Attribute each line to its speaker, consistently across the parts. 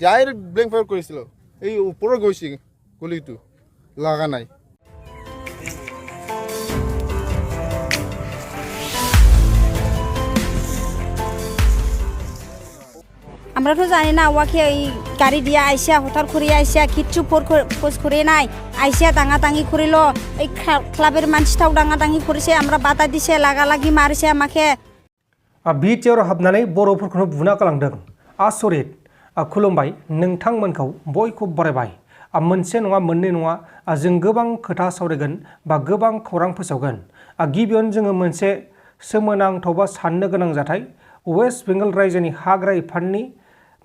Speaker 1: Direct blank fire করেছিল, এই উপরে গেছে গুলিটো লাগা নাই।
Speaker 2: আমরা তো জানি না ওয়াকে ওই গাড়ি দিয়ে আইসা হঠাৎ করে আইসা কিচ্ছু খোঁজ করে নাই, আইসা দাঙাদাঙি করিল, এই ক্লাবের মানুষটাও দাঙাদাঙি করেছে, আমরা বাধা দিছে, লাগালাগি মারিছে আমাকে।
Speaker 3: बिटिआर हाबनानै बर'फोरखौनो बुना गालांदों। आसरित खुलुमबाय नोंथांमोनखौ बयखौबो बरायबाय। मोनसे नङा मोननै नङा जों गोबां खोथा सावरायगोन बा गोबां खौरां फोसावगोन। गिबियावनो जोङो मोनसे सोमोनांथाव बा साननो गोनां जाथाय, वेस्ट बेंगल रायजोनि हाग्रा बिफाननि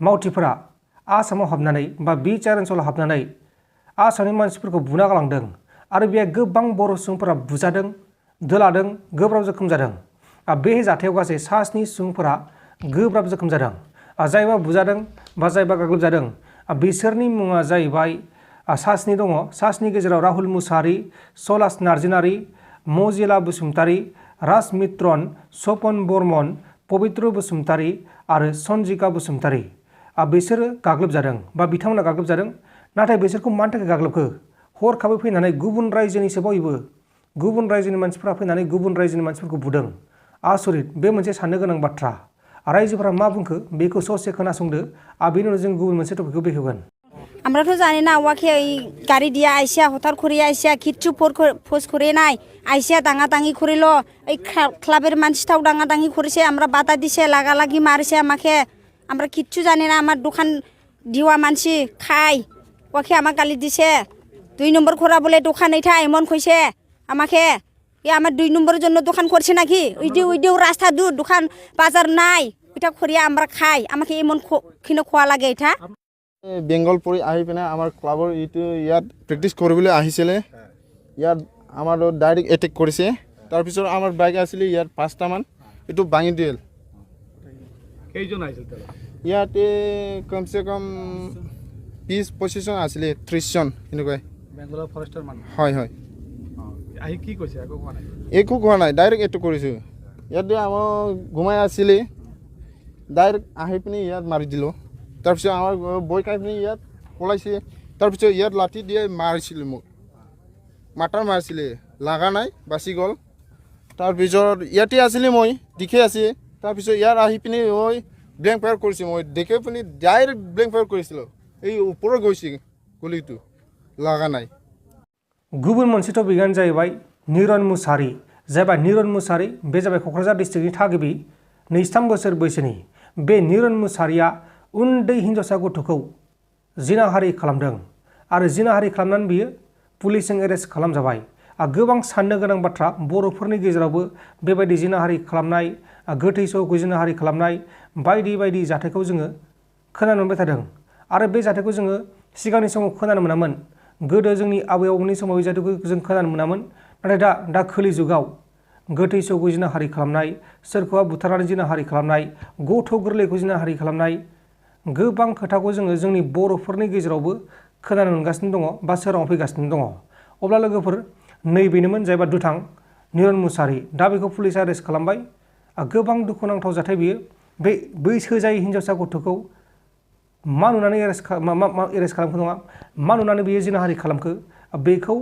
Speaker 3: मावथिफोरा आसामाव हाबनानै बा बिटिआर ओनसोलाव हाबनानै आसामनि मानसिफोरखौ बुना गालांदों आरो बे गोबां बर' सुबुंफोरा बुजादों, दोलादों, गोब्राब जोखोम जादों। बे जाथायाव गासै 7 सुबुंफोरा गोब्राब जोखोम जादों। जायबा बुजादों बा जायबा गाग्लोबजादों बिसोरनि मुङा जाहैबाय 7 दङ। 7नि गेजेराव राहुल मुसाहारि, सलास नार्जिनारि, मजिला बसुमतारि, राज मित्रन, सपन बर्मन, पबित्र बसुमतारि आरो सन्जिका बसुमतारि। बिसोरो गाग्लोबजादों बा बिथांमोना गाग्लोबजादों। नाथाय बिसोरखौ मानि थाखाय गाग्लोबखो? हरखाबै फैनानै गुबुन रायजोनिसो बयबो, गुबुन रायजोनि मानसिफोरा फैनानै गुबुन रायजोनि मानसिफोरखौ बुदों। आसरित, बे मोनसे साननो गोनां बाथ्रा। रायजोफोरा मा बुंखो बेखौ ससे खोनासंदो, बेनि उनाव जों गुबुन मोनसे टपिकखौ बेखेवगोन।
Speaker 2: আমরা তো জানি না ওয়াকে ওই গাড়ি দিয়ে আইসা হঠাৎ করে আইসা কিচ্ছু খোঁজ করে নাই, আইসা দাঙাদাঙি করিল, এই ক্লাবের মানুষটাও দাঙাদাঙি করেছে, আমরা বাধা দিছে, লাগালাগি মারিছে আমাকে। আমরা কিচ্ছু জানি না, আমার দোকান দিওয়া মানসি খাই, ওকে আমাকে গালি দিছে। 2 নম্বর খোরা বলে দোকান এইটা এমন কইছে আমাকে, আমার 2 নম্বরের জন্য দোকান করছে নাকি? ওইদিও রাস্তা দূর, দোকান বাজার নাই, ওইটা করিয়া আমরা খাই, আমাকে এমন খিনো খোয়া লাগে এটা।
Speaker 1: বেংগল পৰি আহি পিনে আমাৰ ক্লাবৰ ইয়াত প্ৰেক্টিছ কৰিবলৈ আহিছিলে। ইয়াত আমাৰ ডাইৰেক্ট এটেক কৰিছে। তাৰপিছত আমাৰ বাইক আছিলে ইয়াত 5টামান, এইটো ভাঙি দিল।
Speaker 4: কেইজন আহিছিল তেল?
Speaker 1: ইয়াতে কমচে কম 20-25 জন আছিলে, 30 জন এনেকুৱাই।
Speaker 4: বেংগলৰ ফৰেষ্টৰ মানুহ? হয়
Speaker 1: হয়।
Speaker 4: আহি কি কৈছে? একো কোৱা নাই?
Speaker 1: একো কোৱা নাই, ডাইৰেক্ট এটেক কৰিছোঁ। ইয়াতে আমাৰ ঘুমাই আছিলে, ডাইৰেক্ট আহি পিনে ইয়াত মাৰি দিলোঁ। তাৰপিছত আমাৰ বৈকাই পিনে ইয়াত পলাইছে। তাৰপিছত ইয়াত লাঠি দিয়ে মাৰিছিলে, মোক মাটাৰ মাৰিছিলে, লাগা নাই, বাচি গ'ল। তাৰপিছত ইয়াতে আছিলে, মই দেখি আছে। তাৰপিছত ইয়াত আহি পিনে মই ব্লেংক ফায়াৰ কৰিছোঁ। মই দেখি পিনে ডাইৰেক্ট ব্লেংক ফায়াৰ কৰিছিলোঁ, এই ওপৰত গৈছে গুলিটো, লাগা নাই।
Speaker 3: गुबुन मोनसे टपिकआनो जाहैबाय निरन मुसाहारि। जायबा निरन मुसाहारि, बे जाबाय क'क्राझार डिस्ट्रिक्टनि थागिबि, 23 बोसोर बैसोनि। बे निरन मुसाहारिया उन्दै हिन्जावसा गथ'खौ जिनाहारि खालामदों आरो जिनाहारि खालामनानै बियो पुलिसजों एरेस्ट खालामजाबाय। गोबां साननो गोनां बाथ्रा, बर'फोरनि गेजेरावबो बेबायदि जिनाहारि खालामनाय, गोथै सहखौ जिनाहारि खालामनाय बायदि बायदि जाथायखौ जोङो खोनानो मोनबाय थादों। आरो बे जाथायखौ जोङो सिगांनि समाव खोनानो मोनामोन। गोदो जोंनि आबै आबौनि समाव बे जाथायखौ जों खोनानो मोनामोन। नाथाय दा खोलि जुगाव गोथै सहखौ जिनाहारि खालामनाय, सोरखौबा बुथारनानै जिनाहारि खालामनाय, गथ' गोरलैखौ जिनाहारि खालामनाय, गोबां खोथाखौ जोङो जोंनि बर'फोरनि गेजेरावबो खोनानो मोनगासिनो दङ बा सोराङाव फैगासिनो दङ। अब्ला लोगोफोर, नैबेनोमोन जायबा दुथां निरन मुसाहारि। दा बेखौ पुलिसा एरेस्ट खालामबाय। गोबां दुखुनांथाव जाथाय बियो। बे बैसो जायै हिन्जावसा गथ'खौ मा नुनानै एरेस्ट खालामखो नङा, मा नुनानै बियो जिनाहारि खालामखो बेखौ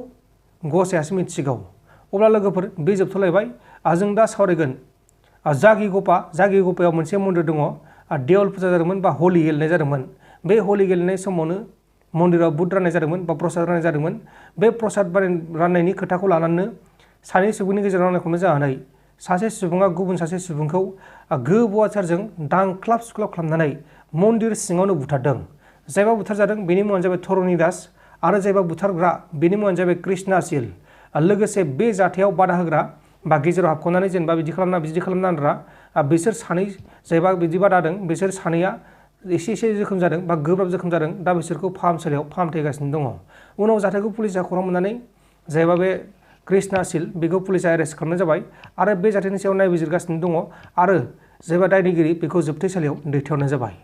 Speaker 3: गसायासो मिथिगौ। अब्ला लोगोफोर, बे जोबथ'लायबाय। जों दा सावरायगोन जागि गपा। जागि गपायाव मोनसे मन्दिर दङ, देवल फुजा जादोंमोन बा हलि गेलेनाय जादोंमोन। बे हलि गेलेनाय समावनो मन्दिराव बुट राननाय जादोंमोन बा प्रसाद राननाय जादोंमन। बे प्रसाद राननायनि खोथाखौ लानानै सानै सुबुंनि गेजेराव नांनायखौनो जानानै सासे सुबुङा गुबुन सासे सुबुंखौ गोबौआचारजों दांख्लाब सुख्लाब खालामनानै मन्दिर सिङावनो बुथारदों। जायबा बुथारजादों बेनि मुङानो जाबाय धरणी दास आरो जायबा बुथारग्रा बेनि मुङानो जाबाय कृष्णाशील। लोगोसे बे जाथायाव बादा होग्रा बा गेजेराव हाबख'नानै जेनेबा बिदि खालामना होग्रा बिसोर सानै जायबा बिदि बादा होदों, बिसोर सानैया एसे जोखोम जादों बा गोब्राब जोखोम जादों। दा बिसोरखौ फाहामसालियाव फाहामथायगासिनो दङ। उनाव जाथायखौ पुलिसा खौरां मोननानै जायबा बे कृष्णाशील बेखौ पुलिसा एरेस्ट खालामनाय जाबाय आरो बे जाथायनि सायाव नायबिजिरगासिनो दङ आरो जायबा दायनिगिरि बेखौ जोबथेसालियाव दैथायहरनाय जाबाय।